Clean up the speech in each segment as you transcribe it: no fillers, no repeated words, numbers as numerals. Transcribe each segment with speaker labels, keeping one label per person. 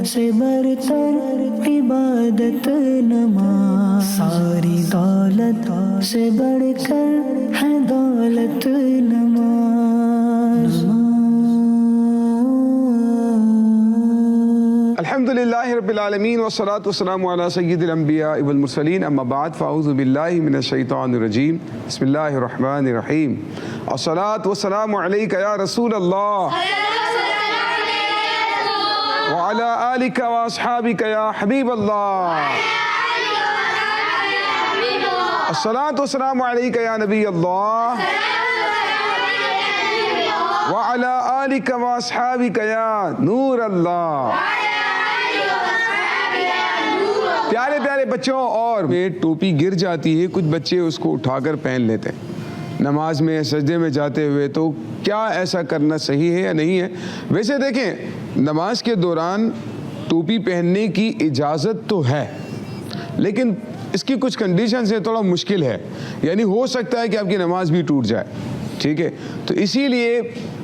Speaker 1: سے برتر عبادت نماز، ساری دولت سے بڑھ کر ہے دولت نماز۔
Speaker 2: الحمدللہ رب العالمین والصلاة والسلام علی سید الانبیاء والمرسلین، اما بعد فاعوذ باللہ من الشیطان الرجیم، بسم اللہ الرحمن الرحیم۔ الصلاة والسلام علیک یا رسول اللہ وعلی آلک واصحابک یا حبیب اللہ، الصلاة والسلام علیک یا نبی اللہ وعلی آلک واصحابک یا نور اللہ۔ پیارے پیارے بچوں، اور ٹوپی گر جاتی ہے، کچھ بچے اس کو اٹھا کر پہن لیتے ہیں نماز میں سجدے میں جاتے ہوئے، تو کیا ایسا کرنا صحیح ہے یا نہیں ہے؟ ویسے دیکھیں، نماز کے دوران ٹوپی پہننے کی اجازت تو ہے، لیکن اس کی کچھ کنڈیشنز ہیں، تھوڑا مشکل ہے، یعنی ہو سکتا ہے کہ آپ کی نماز بھی ٹوٹ جائے، ٹھیک ہے؟ تو اسی لیے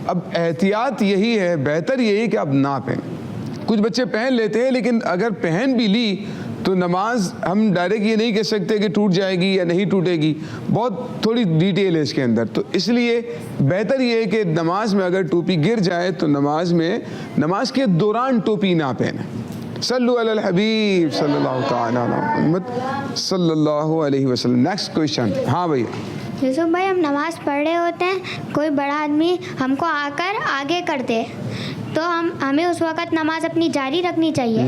Speaker 2: اب احتیاط یہی ہے، بہتر یہی کہ آپ نہ پہنیں۔ کچھ بچے پہن لیتے ہیں، لیکن اگر پہن بھی لی تو نماز ہم ڈائریکٹ یہ نہیں کہہ سکتے کہ ٹوٹ جائے گی یا نہیں ٹوٹے گی، بہت تھوڑی ڈیٹیل ہے اس کے اندر۔ تو اس لیے بہتر یہ ہے کہ نماز میں اگر ٹوپی گر جائے تو نماز کے دوران ٹوپی نہ پہنیں۔ صلو علی الحبیب صلی اللہ تعالی علی محمد صلی اللہ علیہ وسلم۔ Next question. ہاں بھائی
Speaker 3: یوسف بھائی، ہم نماز پڑھ رہے ہوتے ہیں، کوئی بڑا آدمی ہم کو آ کر آگے کر دے تو ہمیں اس وقت نماز اپنی جاری رکھنی چاہیے؟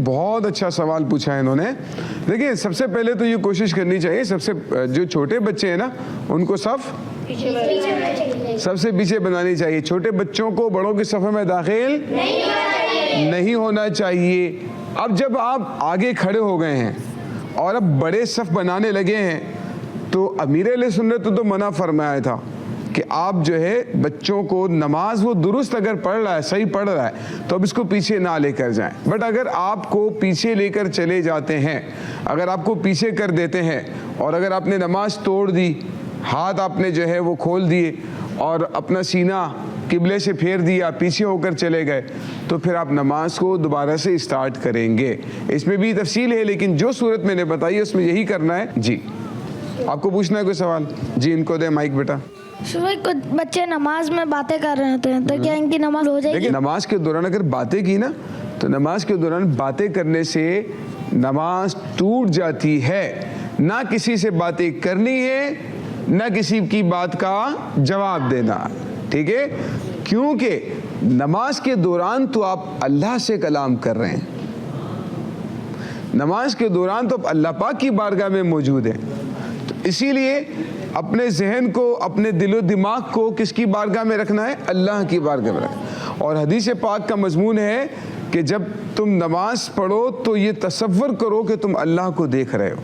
Speaker 2: بہت اچھا سوال پوچھا ہے انہوں نے۔ دیکھیں، سب سے پہلے تو یہ کوشش کرنی چاہیے، جو چھوٹے بچے ہیں نا، ان کو سب سے پیچھے بنانی چاہیے۔ چھوٹے بچوں کو بڑوں کے صف میں داخل نہیں ہونا چاہیے۔ اب جب آپ آگے کھڑے ہو گئے ہیں اور اب بڑے صف بنانے لگے ہیں، تو امیر اہل سنت تو منع فرمایا تھا کہ آپ جو ہے بچوں کو نماز وہ درست اگر پڑھ رہا ہے، صحیح پڑھ رہا ہے، تو اب اس کو پیچھے نہ لے کر جائیں۔ بٹ اگر آپ کو پیچھے لے کر چلے جاتے ہیں، اگر آپ کو پیچھے کر دیتے ہیں، اور اگر آپ نے نماز توڑ دی، ہاتھ آپ نے جو ہے وہ کھول دیے اور اپنا سینہ قبلے سے پھیر دیا، پیچھے ہو کر چلے گئے، تو پھر آپ نماز کو دوبارہ سے اسٹارٹ کریں گے۔ اس میں بھی تفصیل ہے، لیکن جو صورت میں نے بتائی اس میں یہی کرنا ہے۔ جی، آپ کو پوچھنا ہے کوئی سوال؟ جی، ان کو دیں مائک بیٹا۔
Speaker 4: کچھ بچے نماز میں باتیں کر رہے ہوتے ہیں، تو کیا ان کی نماز ہو جائے گی؟
Speaker 2: نماز کے دوران اگر باتیں کی نا، تو نماز کے دوران باتیں کرنے سے نماز ٹوٹ جاتی ہے۔ نہ کسی سے باتیں کرنی ہے، نہ کسی کی بات کا جواب دینا، ٹھیک ہے؟ کیونکہ نماز کے دوران تو آپ اللہ سے کلام کر رہے ہیں، نماز کے دوران تو آپ اللہ پاک کی بارگاہ میں موجود ہیں، تو اسی لیے اپنے ذہن کو، اپنے دل و دماغ کو کس کی بارگاہ میں رکھنا ہے؟ اللہ کی بارگاہ میں رکھنا۔ اور حدیث پاک کا مضمون ہے کہ جب تم نماز پڑھو تو یہ تصور کرو کہ تم اللہ کو دیکھ رہے ہو،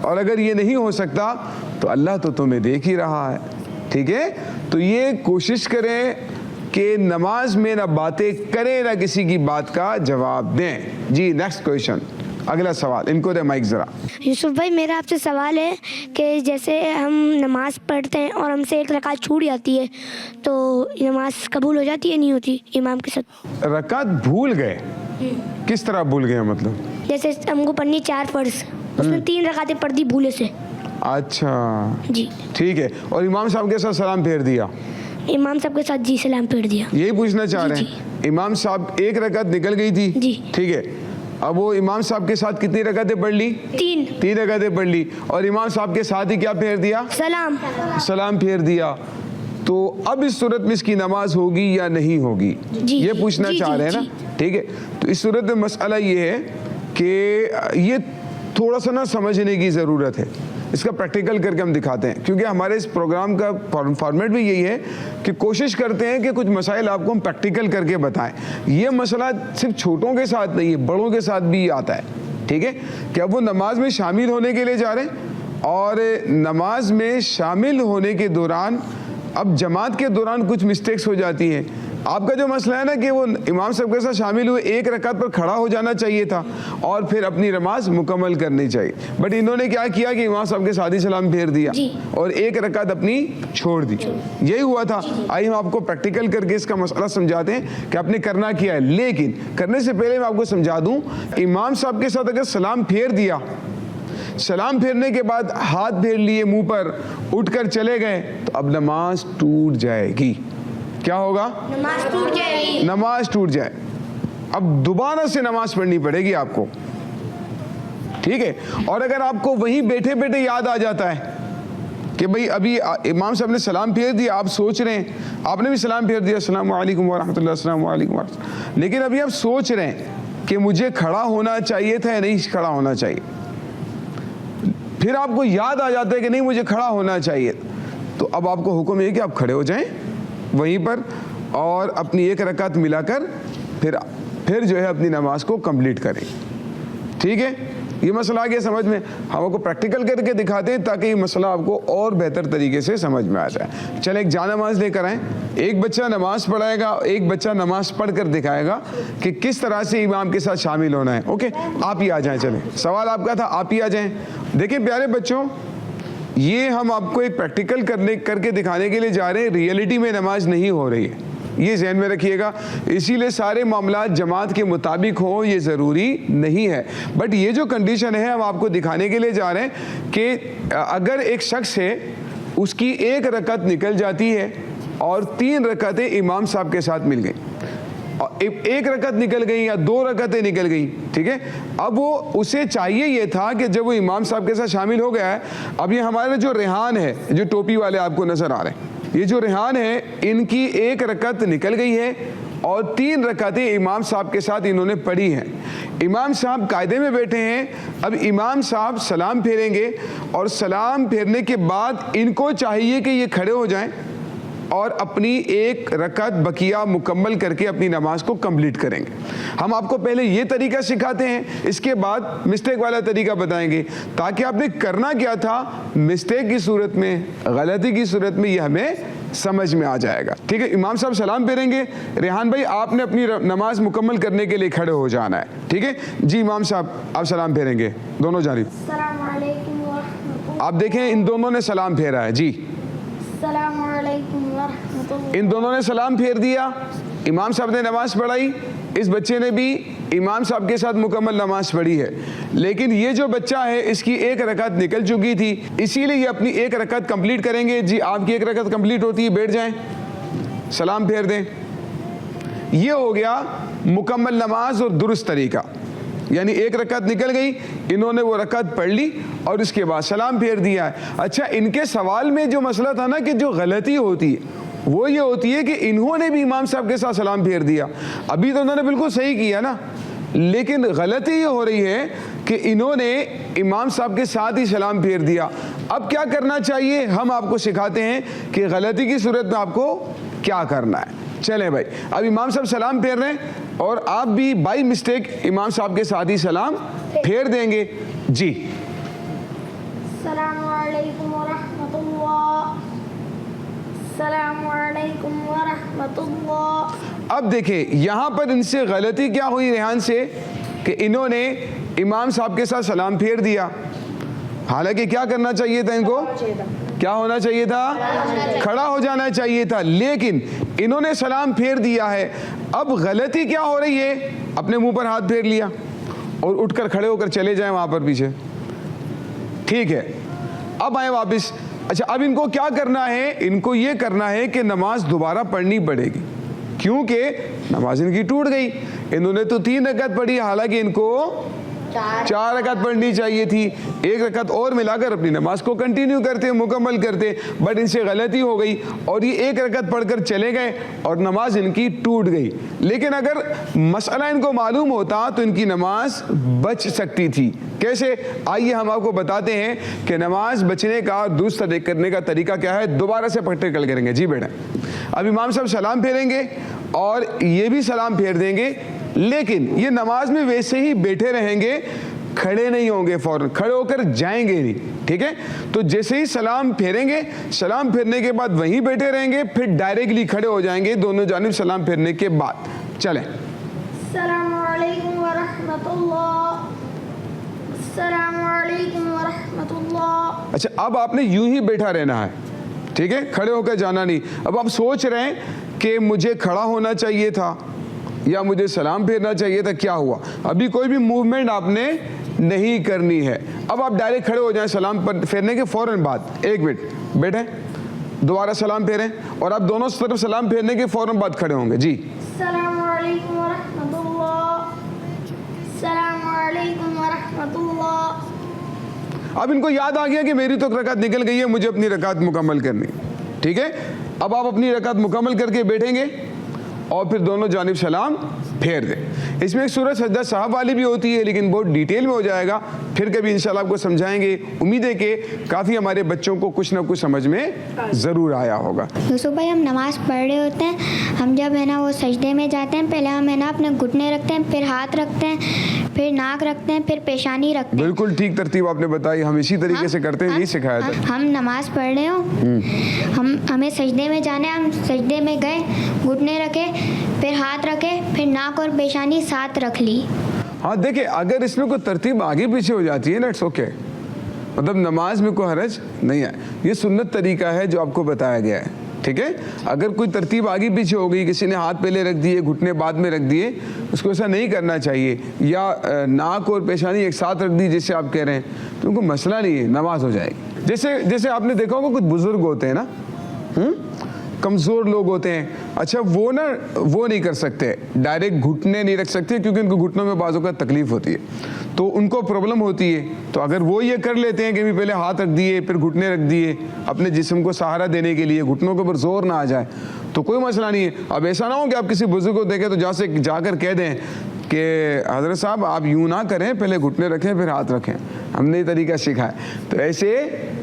Speaker 2: اور اگر یہ نہیں ہو سکتا تو اللہ تو تمہیں دیکھ ہی رہا ہے، ٹھیک ہے؟ تو یہ کوشش کریں کہ نماز میں نہ باتیں کریں، نہ کسی کی بات کا جواب دیں۔ جی، نیکسٹ کویشچن، اگلا سوال، ان کو دے مائک ذرا۔
Speaker 4: یوسف بھائی، میرا آپ سے سوال ہے کہ جیسے ہم نماز پڑھتے ہیں اور ہم سے ایک رکعت چھوٹ جاتی ہے، تو نماز قبول ہو جاتی ہے نہیں ہوتی امام کے ساتھ؟
Speaker 2: رکعت بھول گئے؟ کس طرح بھول گئے مطلب؟
Speaker 4: جیسے ہم کو پڑھنی 4 فرض، اس میں 3 رکعتیں پڑھ دی بھولے سے۔
Speaker 2: اچھا
Speaker 4: جی
Speaker 2: ٹھیک ہے، اور امام صاحب کے ساتھ سلام پھیر دیا؟
Speaker 4: امام صاحب کے ساتھ جی سلام پھیر دیا۔
Speaker 2: یہی پوچھنا چاہ رہے ہیں؟ امام صاحب ایک رکعت نکل گئی تھی،
Speaker 4: جی
Speaker 2: ٹھیک ہے، اب وہ امام صاحب کے ساتھ کتنی رکعتیں پڑھ لی؟ 3 رکعتیں پڑھ لی، اور امام صاحب کے ساتھ ہی کیا پھیر دیا؟ سلام پھیر دیا۔ تو اب اس صورت میں اس کی نماز ہوگی یا نہیں ہوگی، یہ پوچھنا چاہ رہے ہیں نا؟ ٹھیک ہے، تو اس صورت میں مسئلہ یہ ہے کہ یہ تھوڑا سا نا سمجھنے کی ضرورت ہے، اس کا پریکٹیکل کر کے ہم دکھاتے ہیں، کیونکہ ہمارے اس پروگرام کا فارمیٹ بھی یہی ہے کہ کوشش کرتے ہیں کہ کچھ مسائل آپ کو ہم پریکٹیکل کر کے بتائیں۔ یہ مسئلہ صرف چھوٹوں کے ساتھ نہیں ہے، بڑوں کے ساتھ بھی آتا ہے، ٹھیک ہے؟ کہ اب وہ نماز میں شامل ہونے کے لیے جا رہے ہیں، اور نماز میں شامل ہونے کے دوران اب جماعت کے دوران کچھ مسٹیکس ہو جاتی ہیں، آپ کا جو مسئلہ ہے نا کہ وہ امام صاحب کے ساتھ شامل ہوئے، ایک رکعت پر کھڑا ہو جانا چاہیے تھا اور پھر اپنی نماز مکمل کرنی چاہیے، بٹ انہوں نے کیا کیا کہ امام صاحب کے ساتھ ہی سلام پھیر دیا اور ایک رکعت اپنی چھوڑ دی، یہی ہوا تھا۔ آئیے ہم آپ کو پریکٹیکل کر کے اس کا مسئلہ سمجھاتے ہیں کہ آپ نے کرنا کیا ہے، لیکن کرنے سے پہلے میں آپ کو سمجھا دوں، امام صاحب کے ساتھ اگر سلام پھیر دیا، سلام پھیرنے کے بعد ہاتھ پھیر لیے منہ پر، اٹھ کر چلے گئے، تو اب نماز ٹوٹ جائے گی۔ کیا ہوگا؟
Speaker 4: نماز ٹوٹ جائے گی،
Speaker 2: نماز ٹوٹ جائے، اب دوبارہ سے نماز پڑھنی پڑے گی آپ کو، ٹھیک ہے۔ اور اگر آپ کو وہیں بیٹھے بیٹھے یاد آ جاتا ہے کہ بھئی ابھی امام صاحب نے سلام پھیر دیا، آپ سوچ رہے ہیں، آپ نے بھی سلام پھیر دیا، السلام علیکم ورحمۃ اللہ، السلام علیکم ورحمۃ اللہ، لیکن ابھی آپ سوچ رہے ہیں کہ مجھے کھڑا ہونا چاہیے تھا یا نہیں کھڑا ہونا چاہیے، پھر آپ کو یاد آ جاتا ہے کہ نہیں مجھے کھڑا ہونا چاہیے، تو اب آپ کو حکم یہ کہ آپ کھڑے ہو جائیں وہیں پر اور اپنی ایک رکعت ملا کر پھر جو ہے اپنی نماز کو کمپلیٹ کریں، ٹھیک ہے۔ یہ مسئلہ آ گیا سمجھ میں، ہم آپ کو پریکٹیکل کر کے دکھاتے ہیں تاکہ یہ مسئلہ آپ کو اور بہتر طریقے سے سمجھ میں آ جائے۔ چلیں ایک جان نماز لے کر آئیں، ایک بچہ نماز پڑھائے گا، ایک بچہ نماز پڑھ کر دکھائے گا کہ کس طرح سے امام کے ساتھ شامل ہونا ہے، اوکے۔ آپ ہی آ جائیں، چلیں، سوال آپ کا تھا، آپ ہی آ جائیں۔ دیکھیں پیارے بچوں، یہ ہم آپ کو ایک پریکٹیکل کر کے دکھانے کے لیے جا رہے ہیں، ریئلٹی میں نماز نہیں ہو رہی ہے، یہ ذہن میں رکھیے گا، اسی لیے سارے معاملات جماعت کے مطابق ہوں یہ ضروری نہیں ہے، بٹ یہ جو کنڈیشن ہے ہم آپ کو دکھانے کے لیے جا رہے ہیں کہ اگر ایک شخص ہے، اس کی ایک رکعت نکل جاتی ہے اور 3 رکعتیں امام صاحب کے ساتھ مل گئیں، ایک رکعت نکل گئی یا 2 رکعتیں نکل گئی، ٹھیک ہے، اب وہ اسے چاہیے یہ تھا کہ جب وہ امام صاحب کے ساتھ شامل ہو گیا ہے، اب یہ ہمارے جو ریحان ہے، جو ٹوپی والے آپ کو نظر آ رہے ہیں، یہ جو ریحان ہے، ان کی ایک رکعت نکل گئی ہے اور 3 رکعتیں امام صاحب کے ساتھ انہوں نے پڑھی ہیں۔ امام صاحب قاعدے میں بیٹھے ہیں، اب امام صاحب سلام پھیریں گے اور سلام پھیرنے کے بعد ان کو چاہیے کہ یہ کھڑے ہو جائیں اور اپنی ایک رکعت بقیہ مکمل کر کے اپنی نماز کو کمپلیٹ کریں گے۔ ہم آپ کو پہلے یہ طریقہ سکھاتے ہیں، اس کے بعد مسٹیک والا طریقہ بتائیں گے تاکہ آپ نے کرنا کیا تھا مسٹیک کی صورت میں، غلطی کی صورت میں یہ ہمیں سمجھ میں آ جائے گا، ٹھیک ہے۔ امام صاحب سلام پھیریں گے، ریحان بھائی آپ نے اپنی نماز مکمل کرنے کے لیے کھڑے ہو جانا ہے، ٹھیک ہے جی۔ امام صاحب آپ سلام پھیریں گے دونوں جانب،
Speaker 5: السلام علیکم ورحمۃ اللہ۔
Speaker 2: آپ دیکھیں ان دونوں نے سلام پھیرا ہے جی،
Speaker 5: السلام علیکم ورحمۃ اللہ۔
Speaker 2: ان دونوں نے سلام پھیر دیا، امام صاحب نے نماز پڑھائی، اس بچے نے بھی امام صاحب کے ساتھ مکمل نماز پڑھی ہے، لیکن یہ جو بچہ ہے اس کی ایک رکعت نکل چکی تھی، اسی لیے یہ اپنی ایک رکعت کمپلیٹ کریں گے۔ جی آپ کی ایک رکعت کمپلیٹ ہوتی ہے، بیٹھ جائیں، سلام پھیر دیں۔ یہ ہو گیا مکمل نماز اور درست طریقہ، یعنی ایک رکعت نکل گئی، انہوں نے وہ رکعت پڑھ لی اور اس کے بعد سلام پھیر دیا ہے۔ اچھا ان کے سوال میں جو مسئلہ تھا نا کہ جو غلطی ہوتی ہے وہ یہ ہوتی ہے کہ انہوں نے بھی امام صاحب کے ساتھ سلام پھیر دیا، ابھی تو انہوں نے بالکل صحیح کیا نا، لیکن غلطی یہ ہو رہی ہے کہ انہوں نے امام صاحب کے ساتھ ہی سلام پھیر دیا۔ اب کیا کرنا چاہیے ہم آپ کو سکھاتے ہیں کہ غلطی کی صورت میں آپ کو کیا کرنا ہے۔ چلیں بھائی، اب امام صاحب سلام پھیر رہے ہیں اور آپ بھی بائی مسٹیک امام صاحب کے ساتھ ہی سلام پھیر دیں گے جی۔
Speaker 5: السلام علیکم ورحمۃ اللہ، السلام علیکم ورحمۃ اللہ۔
Speaker 2: اب دیکھیں یہاں پر ان سے غلطی کیا ہوئی ریحان سے کہ انہوں نے امام صاحب کے ساتھ سلام پھیر دیا، حالانکہ کیا کرنا چاہیے تھا ان کو، کیا ہونا چاہیے تھا، کھڑا ہو جانا چاہیے تھا، لیکن انہوں نے سلام پھیر دیا ہے۔ اب غلطی کیا ہو رہی ہے، اپنے منہ پر ہاتھ پھیر لیا اور اٹھ کر کھڑے ہو کر چلے جائیں وہاں پر پیچھے، ٹھیک ہے۔ اب آئیں واپس، اچھا اب ان کو کیا کرنا ہے، ان کو یہ کرنا ہے کہ نماز دوبارہ پڑھنی پڑے گی، کیونکہ نماز ان کی ٹوٹ گئی، انہوں نے تو 3 رکعت پڑھی، حالانکہ ان کو 4 رکعت پڑھنی چاہیے تھی، ایک رکعت اور ملا کر اپنی نماز کو کنٹینیو کرتے، مکمل کرتے، بٹ ان سے غلطی ہو گئی اور یہ ایک رکعت پڑھ کر چلے گئے اور نماز ان کی ٹوٹ گئی۔ لیکن اگر مسئلہ ان کو معلوم ہوتا تو ان کی نماز بچ سکتی تھی۔ کیسے؟ آئیے ہم آپ کو بتاتے ہیں کہ نماز بچنے کا درست کرنے کا طریقہ کیا ہے، دوبارہ سے پریکٹیکل کریں گے جی بیٹا۔ اب امام صاحب سلام پھیریں گے اور یہ بھی سلام پھیر دیں گے، لیکن یہ نماز میں ویسے ہی بیٹھے رہیں گے، کھڑے نہیں ہوں گے فوراً, کھڑے ہو کر جائیں گے نہیں, ٹھیک ہے. تو جیسے ہی سلام پھیریں گے, سلام پھیرنے کے بعد وہیں بیٹھے رہیں گے, پھر ڈائریکٹلی کھڑے ہو جائیں گے دونوں جانب سلام پھیرنے کے بعد. چلیں.
Speaker 5: السلام علیکم ورحمۃ اللہ. السلام علیکم ورحمۃ اللہ.
Speaker 2: اچھا, اب آپ نے یوں ہی بیٹھا رہنا ہے, ٹھیک ہے, کھڑے ہو کے جانا نہیں. اب آپ سوچ رہے ہیں کہ مجھے کھڑا ہونا چاہیے تھا یا مجھے سلام پھیرنا چاہیے تھا, کیا ہوا؟ ابھی کوئی بھی موومنٹ آپ نے نہیں کرنی ہے. اب آپ ڈائریکٹ کھڑے ہو جائیں سلام پھیرنے کے فوراً بعد. 1 منٹ بیٹھیں, دوبارہ سلام پھیریں, اور آپ دونوں طرف سلام پھیرنے کے فوراً بعد کھڑے ہوں گے. جی.
Speaker 5: السلام علیکم ورحمۃ اللہ. السلام علیکم ورحمۃ اللہ.
Speaker 2: اب ان کو یاد آ گیا کہ میری تو رکعت نکل گئی ہے, مجھے اپنی رکعت مکمل کرنی, ٹھیک ہے. اب آپ اپنی رکعت مکمل کر کے بیٹھیں گے اور پھر دونوں جانب سلام پھیر دیں. اس میں ایک سورہ سجدہ صاحب والی بھی ہوتی ہے, لیکن بہت ڈیٹیل میں ہو جائے گا, پھر کبھی انشاءاللہ آپ کو سمجھائیں گے. امید ہے کہ کافی ہمارے بچوں کو کچھ نہ کچھ سمجھ میں ضرور آیا ہوگا.
Speaker 3: یوسف بھائی, ہم نماز پڑھ رہے ہوتے ہیں, ہم جب ہے نا وہ سجدے میں جاتے ہیں, پہلے ہم ہے نا اپنے گھٹنے رکھتے ہیں, پھر ہاتھ رکھتے ہیں, پھر ناک رکھتے ہیں, پھر پیشانی رکھتے ہیں.
Speaker 2: بالکل ٹھیک ترتیب آپ نے بتائی, ہم اسی طریقے سے کرتے ہیں, یہی سکھایا تھا.
Speaker 3: ہم نماز پڑھ رہے ہوں, ہمیں سجدے میں جانا ہے, ہم سجدے میں گئے, گھٹنے رکھے, پھر ہاتھ رکھے, پھر ناک اور پیشانی ساتھ رکھ لی.
Speaker 2: ہاں دیکھیں, اگر اس میں کوئی ترتیب آگے پیچھے ہو جاتی ہے نا, اٹس اوکے, مطلب نماز میں کوئی حرج نہیں ہے. یہ سنت طریقہ ہے جو آپ کو بتایا گیا ہے, ٹھیک ہے. اگر کوئی ترتیب آگے پیچھے ہو گئی, کسی نے ہاتھ پہلے رکھ دیے, گھٹنے بعد میں رکھ دیے, اس کو ایسا نہیں کرنا چاہیے. یا ناک اور پیشانی ایک ساتھ رکھ دی جیسے آپ کہہ رہے ہیں, تو ان کو مسئلہ نہیں ہے, نماز ہو جائے گی. جیسے آپ نے دیکھا ہوگا کچھ بزرگ ہوتے ہیں نا, کمزور لوگ ہوتے ہیں, اچھا وہ نہیں کر سکتے, ڈائریکٹ گھٹنے نہیں رکھ سکتے کیونکہ ان کو گھٹنوں میں بعضوں کا تکلیف ہوتی ہے, تو ان کو پرابلم ہوتی ہے. تو اگر وہ یہ کر لیتے ہیں کہ بھی پہلے ہاتھ رکھ دیے, پھر گھٹنے رکھ دیے اپنے جسم کو سہارا دینے کے لیے, گھٹنوں کے اوپر زور نہ آ جائے, تو کوئی مسئلہ نہیں ہے. اب ایسا نہ ہو کہ آپ کسی بزرگ کو دیکھیں تو جا کر کہہ دیں کہ حضرت صاحب آپ یوں نہ کریں, پہلے گھٹنے رکھیں پھر ہاتھ رکھیں, ہم نے یہ طریقہ سکھا ہے. تو ایسے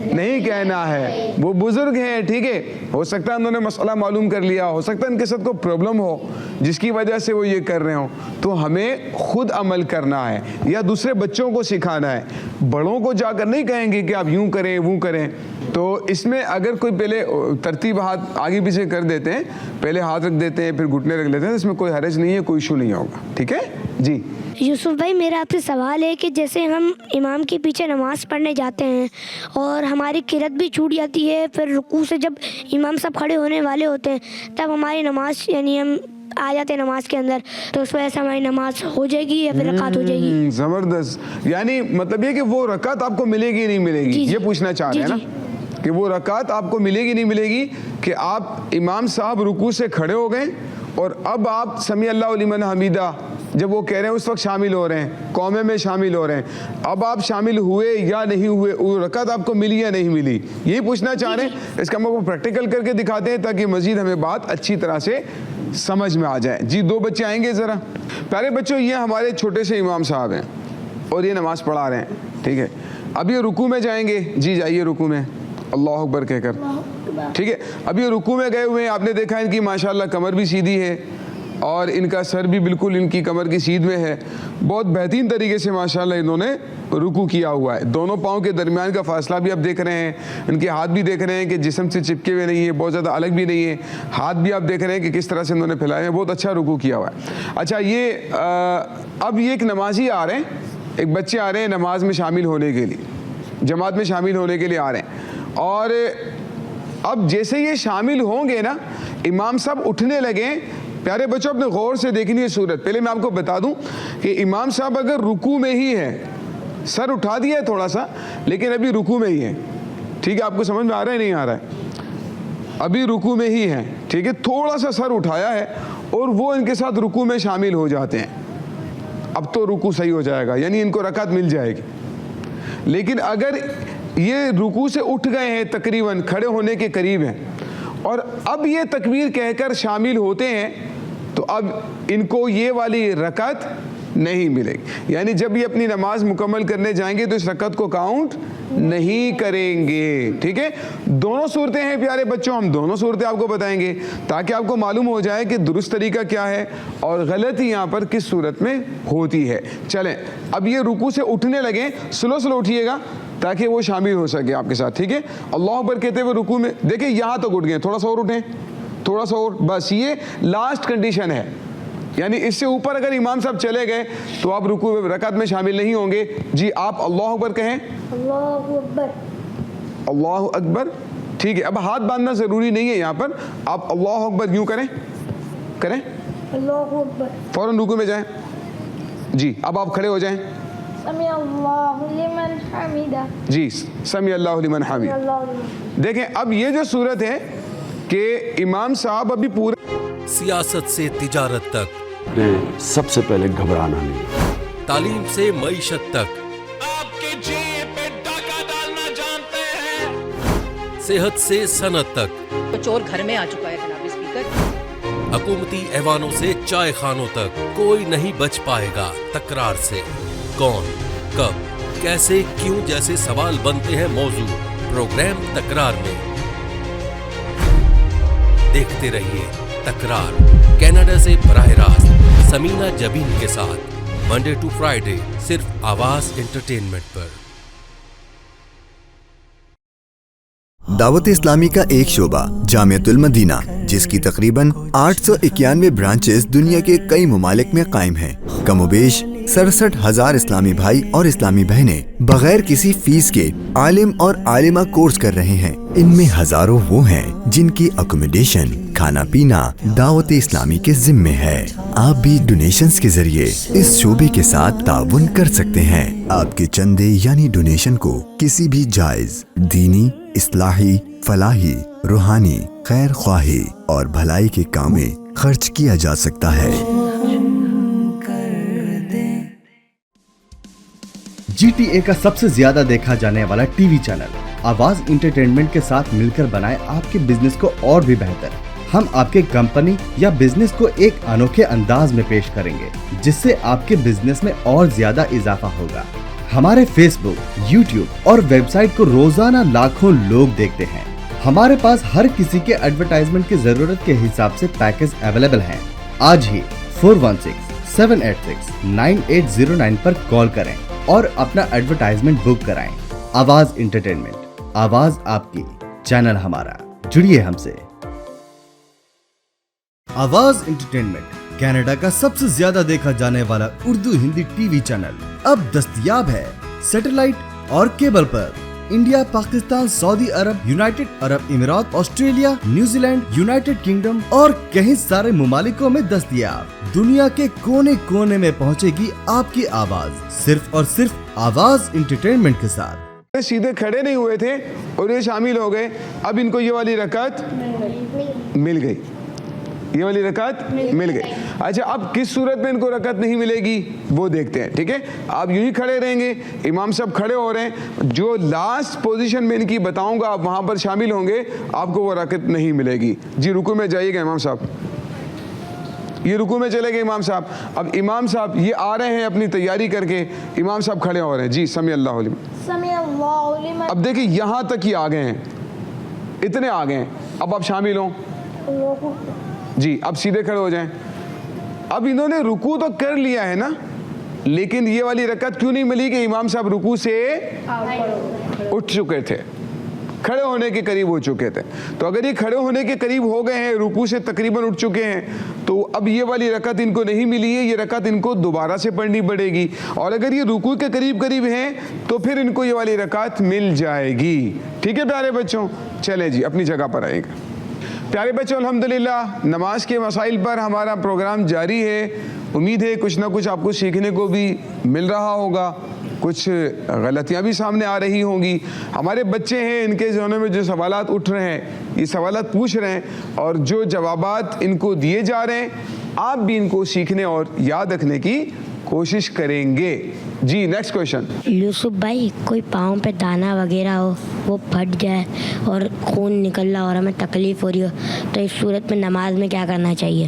Speaker 2: نہیں کہنا ہے, وہ بزرگ ہیں, ٹھیک ہے, ہو سکتا ہے انہوں نے مسئلہ معلوم کر لیا, ہو سکتا ہے ان کے ساتھ کوئی پرابلم ہو جس کی وجہ سے وہ یہ کر رہے ہوں. تو ہمیں خود عمل کرنا ہے یا دوسرے بچوں کو سکھانا ہے, بڑوں کو جا کر نہیں کہیں گے کہ آپ یوں کریں وہ کریں. تو اس میں اگر کوئی پہلے ترتیب ہاتھ آگے پیچھے کر دیتے ہیں, پہلے ہاتھ رکھ دیتے ہیں پھر گھٹنے رکھ لیتے ہیں, اس میں کوئی حرج نہیں ہے, کوئی ایشو نہیں ہوگا, ٹھیک ہے. جی.
Speaker 4: یوسف بھائی, میرا آپ سے سوال ہے کہ جیسے ہم امام کے پیچھے نماز پڑھنے جاتے ہیں اور ہماری قرات بھی چھوٹ جاتی ہے, پھر رکوع سے جب امام صاحب کھڑے ہونے والے ہوتے ہیں تب ہماری نماز یعنی ہم آ جاتے ہیں نماز کے اندر, تو اس وجہ سے ہماری نماز ہو جائے گی یا پھر رکعت ہو جائے گی؟
Speaker 2: زبردست. یعنی مطلب یہ کہ وہ رکعت آپ کو ملے گی نہیں ملے گی, یہ پوچھنا چاہ رہے ہیں نا کہ وہ رکعت آپ کو ملے گی نہیں ملے گی کہ آپ امام صاحب رکوع سے کھڑے ہو گئے اور اب آپ سمیع اللہ لمن حمیدہ جب وہ کہہ رہے ہیں اس وقت شامل ہو رہے ہیں, قومے میں شامل ہو رہے ہیں, اب آپ شامل ہوئے یا نہیں ہوئے, وہ رکعت آپ کو ملی یا نہیں ملی, یہی پوچھنا چاہ رہے ہیں. اس کا ہم کو پریکٹیکل کر کے دکھاتے ہیں تاکہ مزید ہمیں بات اچھی طرح سے سمجھ میں آ جائے. جی 2 بچے آئیں گے ذرا. پیارے بچوں, یہ ہمارے چھوٹے سے امام صاحب ہیں اور یہ نماز پڑھا رہے ہیں, ٹھیک ہے. اب یہ رکوع میں جائیں گے, جی جائیے رکوع میں اللہ اکبر کہہ کر, ٹھیک ہے. اب یہ رکوع میں گئے ہوئے ہیں, آپ نے دیکھا ان کی ماشاءاللہ کمر بھی سیدھی ہے اور ان کا سر بھی بالکل ان کی کمر کی سیدھ میں ہے. بہت بہترین طریقے سے ماشاءاللہ انہوں نے رکوع کیا ہوا ہے. دونوں پاؤں کے درمیان کا فاصلہ بھی آپ دیکھ رہے ہیں, ان کے ہاتھ بھی دیکھ رہے ہیں کہ جسم سے چپکے ہوئے نہیں ہے, بہت زیادہ الگ بھی نہیں ہے. ہاتھ بھی آپ دیکھ رہے ہیں کہ کس طرح سے انہوں نے پھیلائے ہیں, بہت اچھا رکوع کیا ہوا ہے. اچھا یہ اب یہ ایک نمازی آ رہے ہیں, ایک بچے آ رہے ہیں نماز میں شامل ہونے کے لیے, جماعت میں شامل ہونے کے لیے آ رہے ہیں. اور اب جیسے یہ شامل ہوں گے نا, امام صاحب اٹھنے لگے. پیارے بچوں اپنے غور سے دیکھنی ہے صورت. پہلے میں آپ کو بتا دوں کہ امام صاحب اگر رکوع میں ہی ہے, سر اٹھا دیا ہے تھوڑا سا لیکن ابھی رکوع میں ہی ہے, ٹھیک ہے. آپ کو سمجھ میں آ رہا ہے نہیں آ رہا ہے؟ ابھی رکوع میں ہی ہے, ٹھیک ہے. تھوڑا سا سر اٹھایا ہے اور وہ ان کے ساتھ رکوع میں شامل ہو جاتے ہیں. اب تو رکوع صحیح ہو جائے گا, یعنی ان کو رکعت مل جائے گی. لیکن اگر یہ رکوع سے اٹھ گئے ہیں, تقریباً کھڑے ہونے کے قریب ہیں, اور اب یہ تکبیر کہہ کر شامل ہوتے ہیں, تو اب ان کو یہ والی رکعت نہیں ملے گی. یعنی جب یہ اپنی نماز مکمل کرنے جائیں گے تو اس رکعت کو کاؤنٹ نہیں کریں گے. ٹھیک ہے, دونوں صورتیں ہیں پیارے بچوں, ہم دونوں صورتیں آپ کو بتائیں گے تاکہ آپ کو معلوم ہو جائے کہ درست طریقہ کیا ہے اور غلطی یہاں پر کس صورت میں ہوتی ہے. چلیں اب یہ رکوع سے اٹھنے لگیں, سلو سلو اٹھیے گا تاکہ وہ شامل ہو سکے آپ کے ساتھ. ٹھیک ہے, اللہ اکبر کہتے ہوئے رکوع میں دیکھیں یہاں تک اٹھ گئے, تھوڑا سا اور اٹھیں, تھوڑا سا اور, بس یہ لاسٹ کنڈیشن ہے. یعنی اس سے اوپر اگر امام صاحب چلے گئے تو آپ رکوع میں رکعت میں شامل نہیں ہوں گے. جی آپ اللہ اکبر کہیں,
Speaker 5: اللہ اکبر.
Speaker 2: اللہ اکبر. ٹھیک ہے, اب ہاتھ باندھنا ضروری نہیں ہے یہاں پر, آپ اللہ اکبر یوں کریں, کریں,
Speaker 5: اللہ اکبر.
Speaker 2: فوراً رکوع میں جائیں. جی اب آپ کھڑے ہو جائیں.
Speaker 5: سمع اللہ لمن حمیدہ.
Speaker 2: جی سمیع اللہ لمن حمید. دیکھیں اب یہ جو صورت ہے کہ امام صاحب ابھی پورا
Speaker 6: سیاست سے تجارت تک,
Speaker 7: سب سے پہلے گھبرانا نہیں,
Speaker 6: تعلیم سے معیشت تک,
Speaker 8: آپ کے جیب پہ ڈاکہ ڈالنا جانتے ہیں,
Speaker 6: صحت سے صنعت تک,
Speaker 9: چور گھر میں آ چکا ہے جناب اسپیکر.
Speaker 6: حکومتی ایوانوں سے چائے خانوں تک, کوئی نہیں بچ پائے گا تکرار سے. کون, کب, کیسے, کیوں جیسے سوال بنتے ہیں موضوع پروگرام تکرار میں. دیکھتے رہیے تکرار, کینیڈا سے براہ راست سمینہ جبین کے ساتھ, منڈے ٹو فرائیڈے صرف آواز انٹرٹینمنٹ پر.
Speaker 10: دعوت اسلامی کا ایک شعبہ جامعۃ المدینہ, جس کی تقریباً 891 برانچز دنیا کے کئی ممالک میں قائم ہیں. کم و بیش 67,000 اسلامی بھائی اور اسلامی بہنیں بغیر کسی فیس کے عالم اور عالمہ کورس کر رہے ہیں. ان میں ہزاروں وہ ہیں جن کی اکوموڈیشن, کھانا پینا دعوت اسلامی کے ذمے ہے. آپ بھی ڈونیشنز کے ذریعے اس شعبے کے ساتھ تعاون کر سکتے ہیں. آپ کے چندے یعنی ڈونیشن کو کسی بھی جائز دینی, اصلاحی, فلاحی, روحانی, خیر خواہی اور بھلائی کے کام میں خرچ کیا جا سکتا ہے.
Speaker 11: جی ٹی اے کا سب سے زیادہ دیکھا جانے والا ٹی وی چینل آواز انٹرٹینمنٹ کے ساتھ مل کر بنائے آپ کے بزنس کو اور بھی بہتر. ہم آپ کے کمپنی یا بزنس کو ایک انوکھے انداز میں پیش کریں گے جس سے آپ کے بزنس میں اور زیادہ اضافہ ہوگا. ہمارے فیس بک, یوٹیوب اور ویب سائٹ کو روزانہ لاکھوں لوگ دیکھتے ہیں. ہمارے پاس ہر کسی کے ایڈورٹائزمنٹ کی ضرورت کے حساب سے پیکج اویلیبل ہیں. آج ہی 4167869809 پر کال کریں اور اپنا ایڈورٹائزمنٹ بک کرائیں. آواز انٹرٹینمنٹ, آواز آپ کی, چینل ہمارا. جڑیے ہم سے. آواز انٹرٹینمنٹ کینیڈا کا سب سے زیادہ دیکھا جانے والا Urdu Hindi T V channel اب دستیاب ہے سیٹلائٹ اور کیبل پر. انڈیا, پاکستان, سعودی عرب, یونائٹڈ عرب امارات, Australia, New Zealand, United kingdom اور کئی سارے ممالکوں میں دستیاب. دنیا کے کونے کونے میں پہنچے گی آپ کی آواز, صرف اور صرف آواز انٹرٹینمنٹ کے ساتھ.
Speaker 2: سیدھے کھڑے نہیں ہوئے تھے اور یہ شامل ہو گئے, اب ان کو یہ والی رکعت مل گئی, یہ والی رکعت مل گئی. اچھا اب کس صورت میں ان کو رکعت نہیں ملے گی وہ دیکھتے ہیں. ٹھیک ہے, آپ یوں ہی کھڑے رہیں گے, امام صاحب کھڑے ہو رہے ہیں, جو لاسٹ پوزیشن میں ان کی بتاؤں گا آپ وہاں پر شامل ہوں گے, آپ کو وہ رکعت نہیں ملے گی. جی رکوع میں جائیے گا امام صاحب, یہ رکوع میں چلے گئے امام صاحب. اب امام صاحب یہ آ رہے ہیں اپنی تیاری کر کے, امام صاحب کھڑے ہو رہے ہیں. جی سمیع اللہ لمن. اب دیکھیں یہاں تک ہی آ گئے ہیں, اتنے آ گئے ہیں, اب آپ شامل ہوں. جی اب سیدھے کھڑے ہو جائیں. اب انہوں نے رکوع تو کر لیا ہے نا, لیکن یہ والی رکعت کیوں نہیں ملی کہ امام صاحب رکوع سے اٹھ چکے تھے, کھڑے ہونے کے قریب ہو چکے تھے. تو اگر یہ کھڑے ہونے کے قریب ہو گئے ہیں, رکوع سے تقریباً اٹھ چکے ہیں, تو اب یہ والی رکعت ان کو نہیں ملی ہے, یہ رکعت ان کو دوبارہ سے پڑھنی پڑے گی. اور اگر یہ رکوع کے قریب قریب ہیں تو پھر ان کو یہ والی رکعت مل جائے گی. ٹھیک ہے پیارے بچوں, چلے جی اپنی جگہ پر آئیں گے. پیارے بچوں الحمدللہ نماز کے مسائل پر ہمارا پروگرام جاری ہے. امید ہے کچھ نہ کچھ آپ کو سیکھنے کو بھی مل رہا ہوگا, کچھ غلطیاں بھی سامنے آ رہی ہوں گی. ہمارے بچے ہیں, ان کے ذہنوں میں جو سوالات اٹھ رہے ہیں, یہ سوالات پوچھ رہے ہیں, اور جو جوابات ان کو دیے جا رہے ہیں آپ بھی ان کو سیکھنے اور یاد رکھنے کی کوشش کریں گے. جی نیکسٹ کویشچن.
Speaker 4: یوسف بھائی, کوئی پاؤں پہ دانا وغیرہ ہو, وہ پھٹ جائے اور خون نکل رہا اور ہمیں تکلیف ہو رہی ہو, تو اس صورت میں نماز میں کیا کرنا چاہیے؟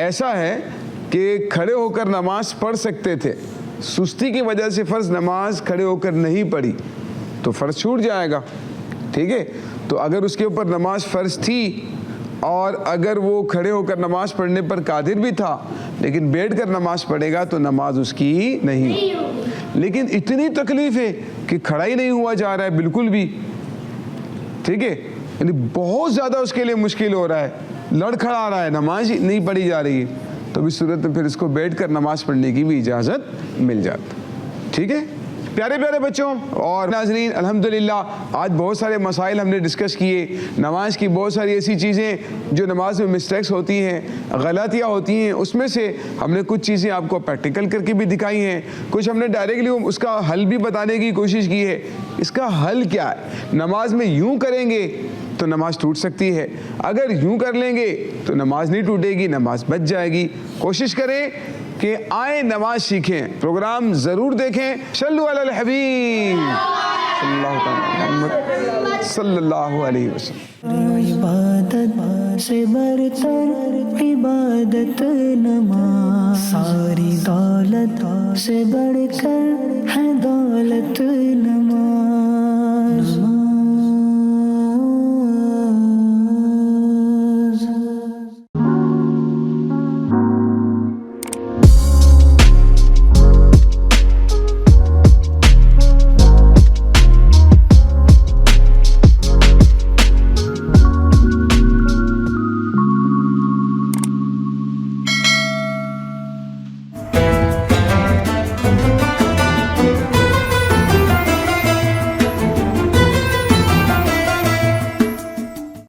Speaker 2: ایسا ہے کہ کھڑے ہو کر نماز پڑھ سکتے تھے, سستی کی وجہ سے فرض نماز کھڑے ہو کر نہیں پڑھی تو فرض چھوٹ جائے گا, ٹھیک ہے. تو اگر اس کے اوپر نماز فرض تھی اور اگر وہ کھڑے ہو کر نماز پڑھنے پر قادر بھی تھا لیکن بیٹھ کر نماز پڑھے گا تو نماز اس کی نہیں. لیکن اتنی تکلیف ہے کہ کھڑا ہی نہیں ہوا جا رہا ہے بالکل بھی, ٹھیک ہے, یعنی بہت زیادہ اس کے لیے مشکل ہو رہا ہے, لڑ کھڑا رہا ہے, نماز ہی نہیں پڑھی جا رہی ہے, تو اس صورت میں پھر اس کو بیٹھ کر نماز پڑھنے کی بھی اجازت مل جاتی, ٹھیک ہے. پیارے پیارے بچوں اور ناظرین, الحمدللہ آج بہت سارے مسائل ہم نے ڈسکس کیے. نماز کی بہت ساری ایسی چیزیں جو نماز میں مسٹیکس ہوتی ہیں, غلطیاں ہوتی ہیں, اس میں سے ہم نے کچھ چیزیں آپ کو پریکٹیکل کر کے بھی دکھائی ہیں, کچھ ہم نے ڈائریکٹلی اس کا حل بھی بتانے کی کوشش کی ہے. اس کا حل کیا ہے؟ نماز میں یوں کریں گے تو نماز ٹوٹ سکتی ہے, اگر یوں کر لیں گے تو نماز نہیں ٹوٹے گی, نماز بچ جائے گی. کوشش کریں کہ آئیں نماز سیکھیں, پروگرام ضرور دیکھیں. صلو علی الحبیب صلی اللہ علیہ وسلم.
Speaker 1: عبادت سے برتر عبادت نماز, ساری دولت سے بڑھ کر ہے دولت